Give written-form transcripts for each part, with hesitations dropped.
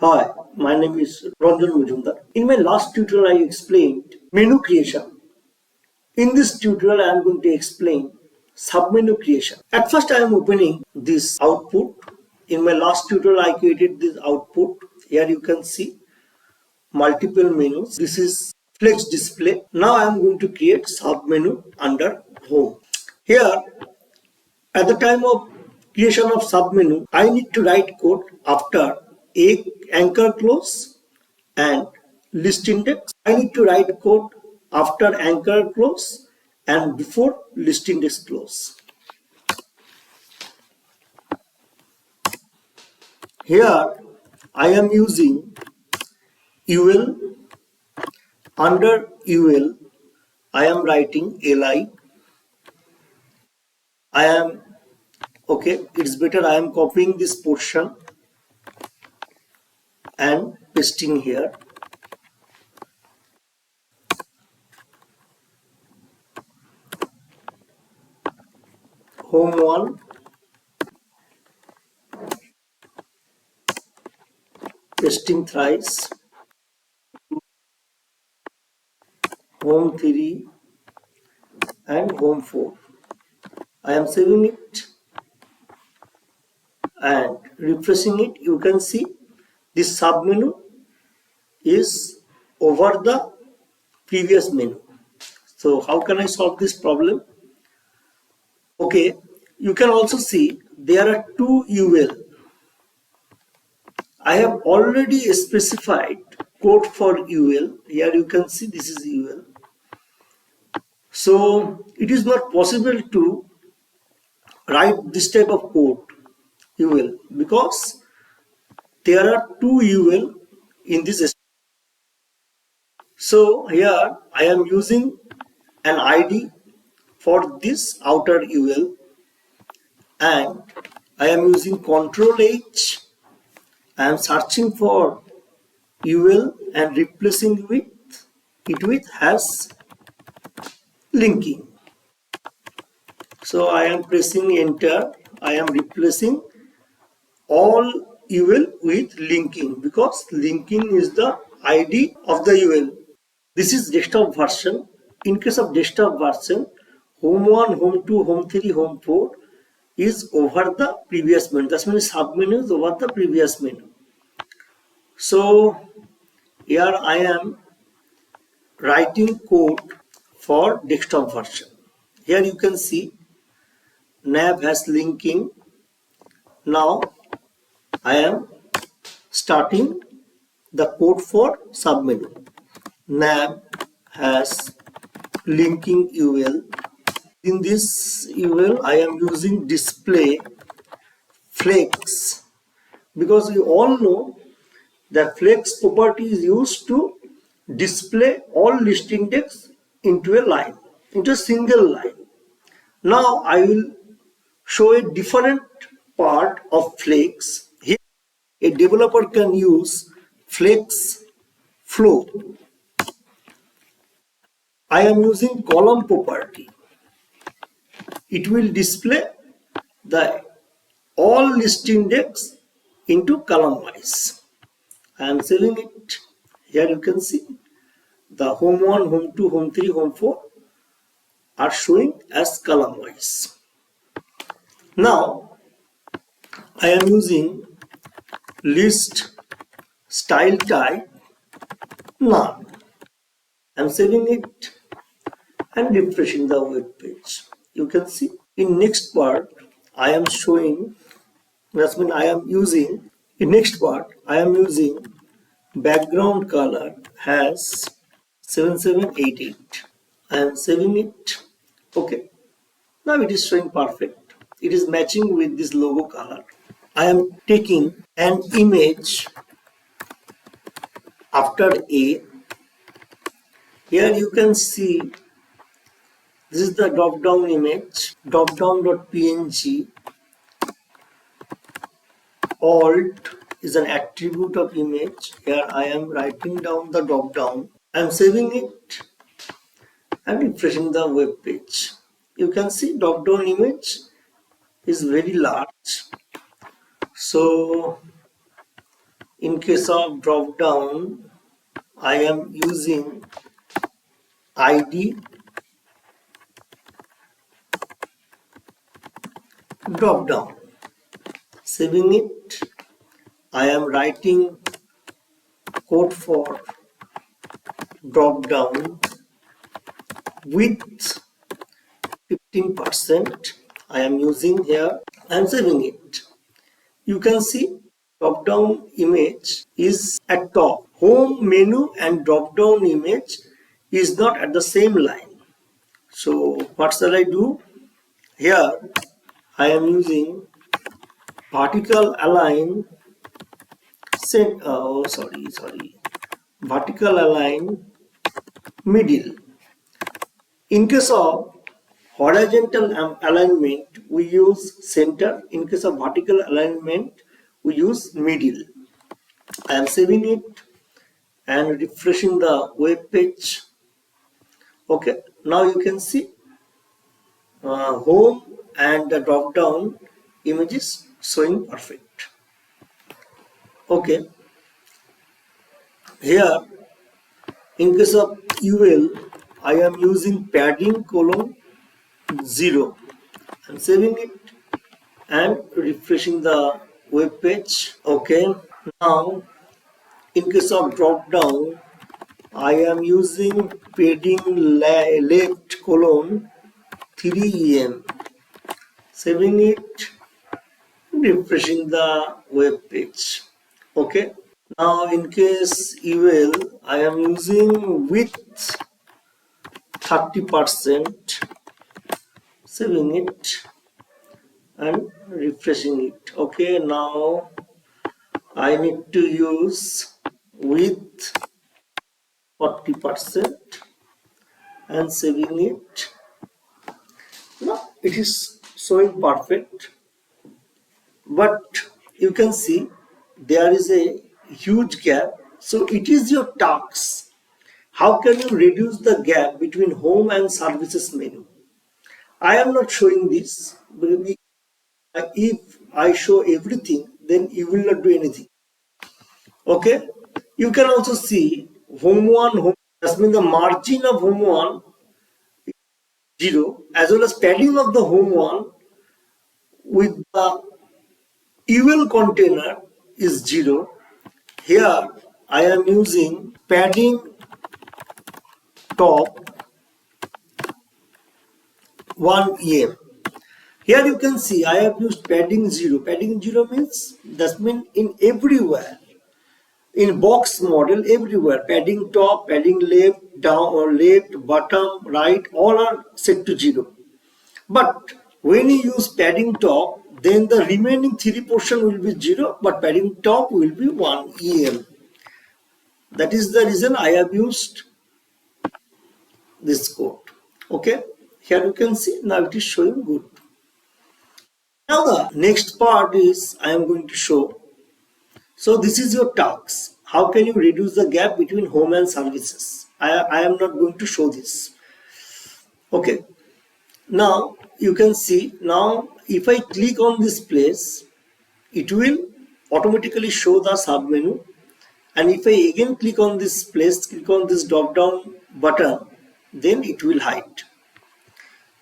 Hi, my name is Ranjan Majumder. In my last tutorial, I explained menu creation. In this tutorial, I am going to explain submenu creation. At first, I am opening this output. In my last tutorial, I created this output. Here you can see multiple menus. This is flex display. Now I am going to create submenu under home. Here, at the time of creation of submenu, I need to write code after a anchor clause and list index. I need to write code after anchor clause and before list index clause. Here I am using UL. Under UL I am writing li. It's better I am copying this portion and pasting here. Home1, pasting thrice, home3 and home4. I am saving it and refreshing it. You can see this submenu is over the previous menu. So how can I solve this problem? Okay, you can also see there are two UL. I have already specified code for UL. Here you can see this is UL. So it is not possible to write this type of code UL because there are two UL in this. So here I am using an ID for this outer UL and I am using Ctrl H. I am searching for UL and replacing it with has linking. So I am pressing enter. I am replacing all UL with linking because linking is the ID of the UL. This is desktop version. In case of desktop version, home1, home2, home3, home4 is over the previous menu. That means submenu is over the previous menu. So here I am writing code for desktop version. Here you can see nav has linking. Now I am starting the code for submenu. Nav has linking UL. In this UL I am using display flex because you all know that flex property is used to display all list index into a line, into a single line. Now I will show a different part of flex. Here a developer can use flex flow. I am using column property. It will display the all list index into column wise. I am saving it. Here you can see the home1, home2, home3, home4 are showing as column wise. Now I am using list style type none. I am saving it and refreshing the web page. You can see in next part I am showing, that means I am using, in next part I am using background color has 7788. I am saving it. Okay, now it is showing perfect. It is matching with this logo color. I am taking an image after A. Here you can see this is the drop-down image, dropdown.png. Alt is an attribute of image. Here I am writing down the drop-down. I am saving it and refreshing the web page. You can see drop-down image is very large. So In case of drop down, I am using ID drop down. Saving it, I am writing code for drop down with 15%. I am using here and saving it. You can see drop down image is at top. Home menu and drop down image is not at the same line. So what shall I do? Here I am using vertical align vertical align middle. In case of horizontal alignment, we use center. In case of vertical alignment, we use middle. I am saving it and refreshing the web page. Okay, now you can see home and the drop down images showing perfect. Okay, here in case of UL, I am using padding colon 0. I'm saving it and refreshing the web page. Okay, now in case of drop down, I am using padding left colon 3em. Saving it, refreshing the web page. Okay, now in case UL, I am using width 30%. Saving it and refreshing it. Okay, now I need to use width 40% and saving it. Now it is showing perfect, but you can see there is a huge gap. So it is your task. How can you reduce the gap between home and services menu? I am not showing this. Maybe if I show everything, then you will not do anything. Okay, you can also see home 1, home, that means the margin of home 1 is 0, as well as padding of the home 1 with the UL container is 0. Here I am using padding top 1em. Here you can see I have used padding 0. Padding 0 means that means in everywhere. In box model, everywhere, padding top, padding left, down or left, bottom, right, all are set to 0. But when you use padding top, then the remaining 3 portion will be 0, but padding top will be 1em. That is the reason I have used this code. Okay, here you can see now it is showing good. Now the next part is I am going to show. So this is your task. How can you reduce the gap between home and services? I am not going to show this. Okay. Now you can see now if I click on this place, it will automatically show the submenu. And if I again click on this place, click on this drop down button, then it will hide.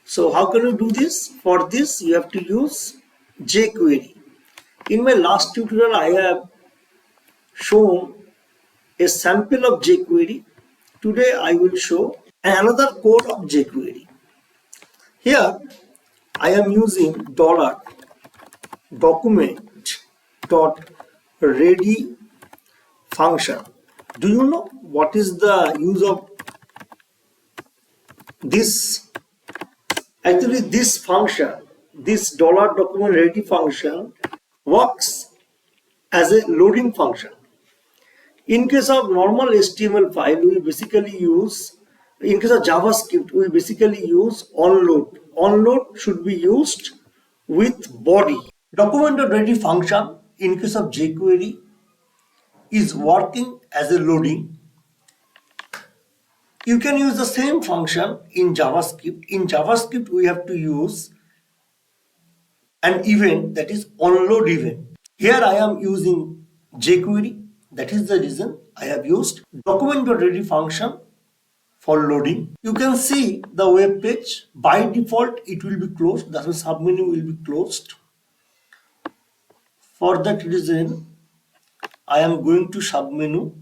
So how can you do this? For this you have to use jQuery. In my last tutorial I have shown a sample of jQuery. Today I will show another code of jQuery. Here I am using $document.ready function. Do you know what is the use of this? Actually this function, this $document.ready function works as a loading function. In case of normal HTML file, we basically use, in case of JavaScript, we basically use onload. Onload should be used with body. Document.ready function in case of jQuery is working as a loading. You can use the same function in JavaScript. In JavaScript, we have to use an event, that is onload event. Here I am using jQuery. That is the reason I have used document.ready function for loading. You can see the web page. By default it will be closed, that means submenu will be closed. For that reason I am going to submenu.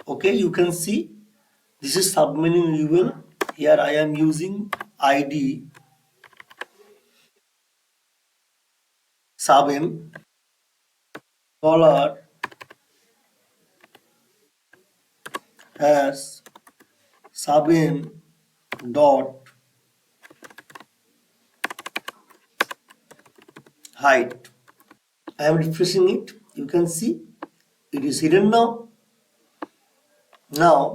Okay, you can see this is submenu UL. Here I am using ID subm dollar has subm dot height. I am refreshing it. You can see it is hidden now. Now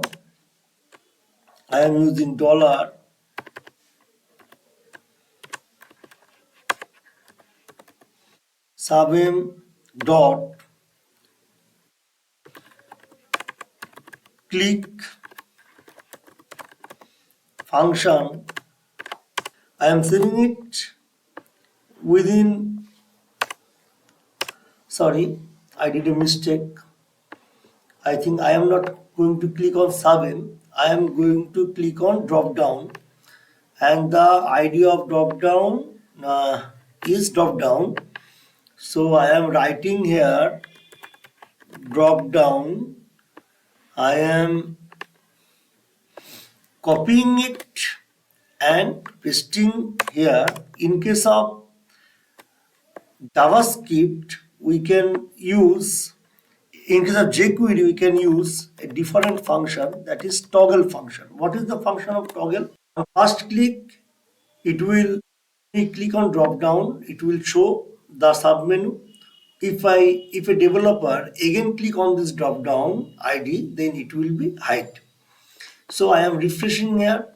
I am using dollar subm dot click function. I am saving it within, sorry, I did a mistake. I think I am not going to click on subm. I am going to click on drop down, and the ID of drop down is drop down. So I am writing here drop down. I am copying it and pasting here. In case of JavaScript, we can use, in case of jQuery, we can use a different function, that is toggle function. What is the function of toggle? On first click, it will, we click on drop down, it will show the submenu. If a developer again click on this drop down ID, then it will be hide. So I am refreshing here.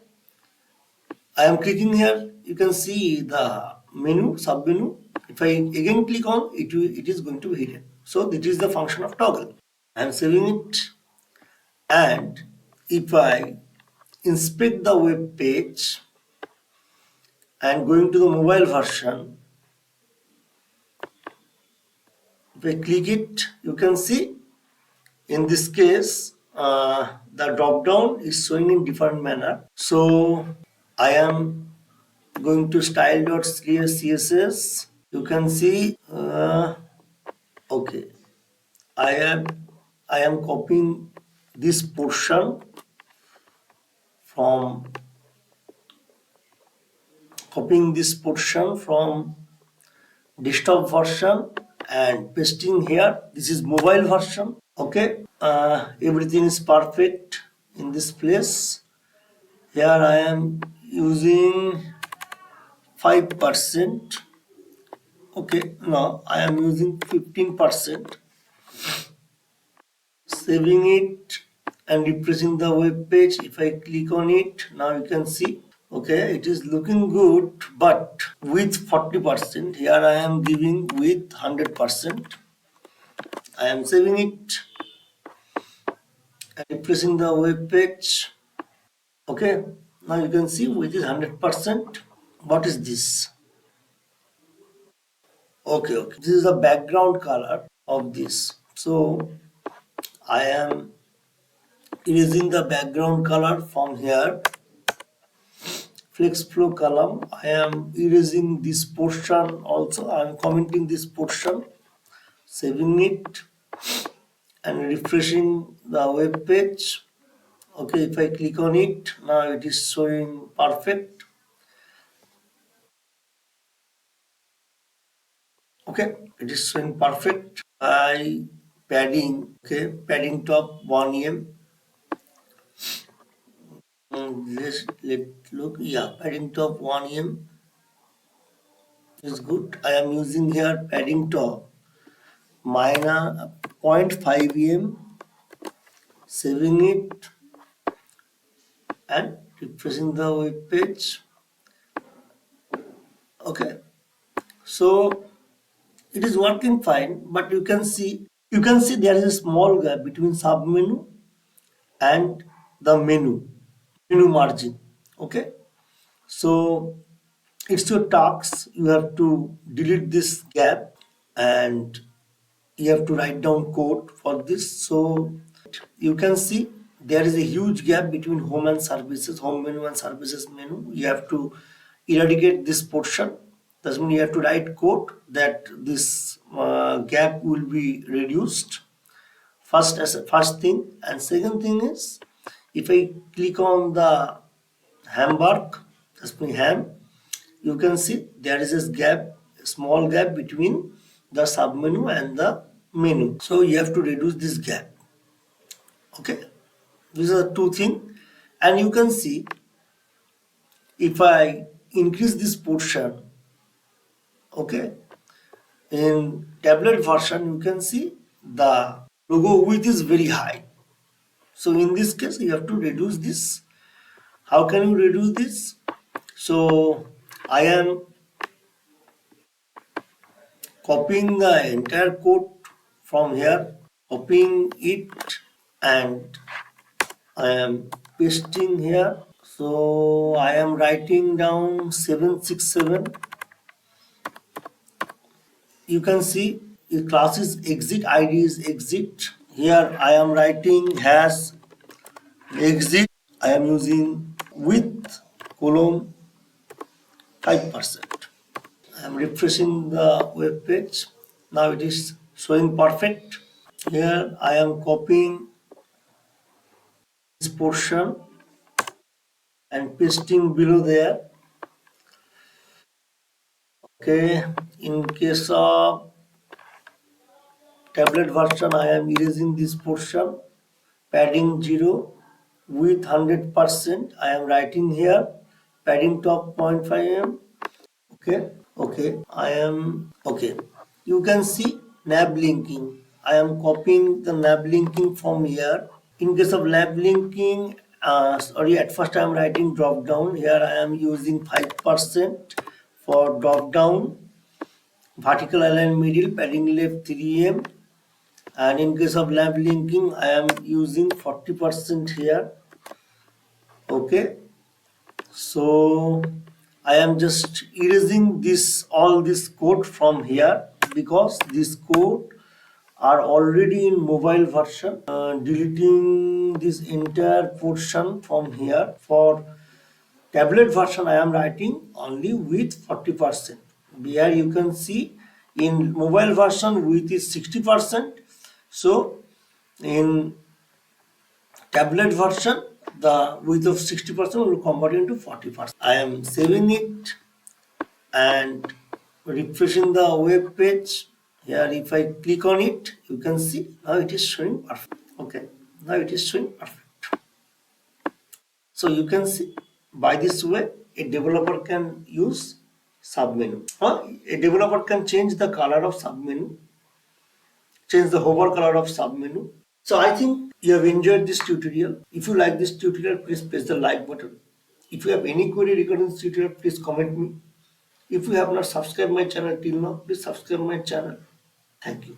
I am clicking here. You can see the menu, submenu. If I again click on it, it is going to be hidden. So this is the function of toggle. I am saving it. And if I inspect the web page and going to the mobile version, if I click it, you can see in this case the drop down is showing in different manner. So I am going to style.css. You can see okay, I am copying this portion from desktop version and pasting here. This is mobile version. Okay, everything is perfect in this place. Here I am using 5%. Okay, now I am using 15%. Saving it and refreshing the web page. If I click on it, now you can see, okay, it is looking good, but with 40%. Here I am giving with 100%. I am saving it and refreshing the web page. Okay, now you can see with is 100%. What is this? Okay, this is the background color of this. So I am erasing the background color from here. Flex flow column, I am erasing this portion also. I am commenting this portion, saving it and refreshing the web page. Okay, if I click on it, now it is showing perfect. Okay, it is showing perfect. By padding, okay, padding top 1 em. Let's look. Yeah, padding top 1 em is good. I am using here padding top minus 0.5 em, saving it and refreshing the web page. Okay, so it is working fine, but you can see there is a small gap between submenu and the menu margin. Okay, so it's your task. You have to delete this gap and you have to write down code for this. So you can see there is a huge gap between home and services, home menu and services menu. You have to eradicate this portion. That means you have to write code that this gap will be reduced. First, as a first thing, and second thing is, if I click on the Hamburg, that's mean ham, you can see there is this gap, small gap between the submenu and the menu. So you have to reduce this gap. Okay, these are two things, and you can see if I increase this portion, okay, in tablet version you can see the logo width is very high. So in this case you have to reduce this. How can you reduce this? So I am copying the entire code from here, copying it, and I am pasting here. So I am writing down 767. You can see the class is exit, ID is exit. Here I am writing hash exit. I am using width column 5%. I am refreshing the web page. Now it is showing perfect. Here I am copying this portion and pasting below there. Okay, in case of tablet version, I am erasing this portion, padding 0, width 100%. I am writing here, padding top 0.5 mm. Okay, I am okay. You can see nav linking. I am copying the nav linking from here. In case of nav linking, sorry, at first I am writing drop down. Here I am using 5% for drop down, vertical align middle, padding left 3 mm. And in case of nav linking, I am using 40% here. Okay, so I am just erasing this all this code from here because this code are already in mobile version. Deleting this entire portion from here. For tablet version I am writing only with 40%. Here you can see in mobile version width is 60%. So in tablet version the width of 60% will convert into 40%. I am saving it and refreshing the web page. Here if I click on it, you can see now it is showing perfect. Okay, now it is showing perfect. So you can see by this way a developer can use submenu. A developer can change the color of submenu, change the hover color of submenu. So I think you have enjoyed this tutorial. If you like this tutorial, please press the like button. If you have any query regarding this tutorial, please comment me. If you have not subscribed my channel till now, please subscribe my channel. Thank you.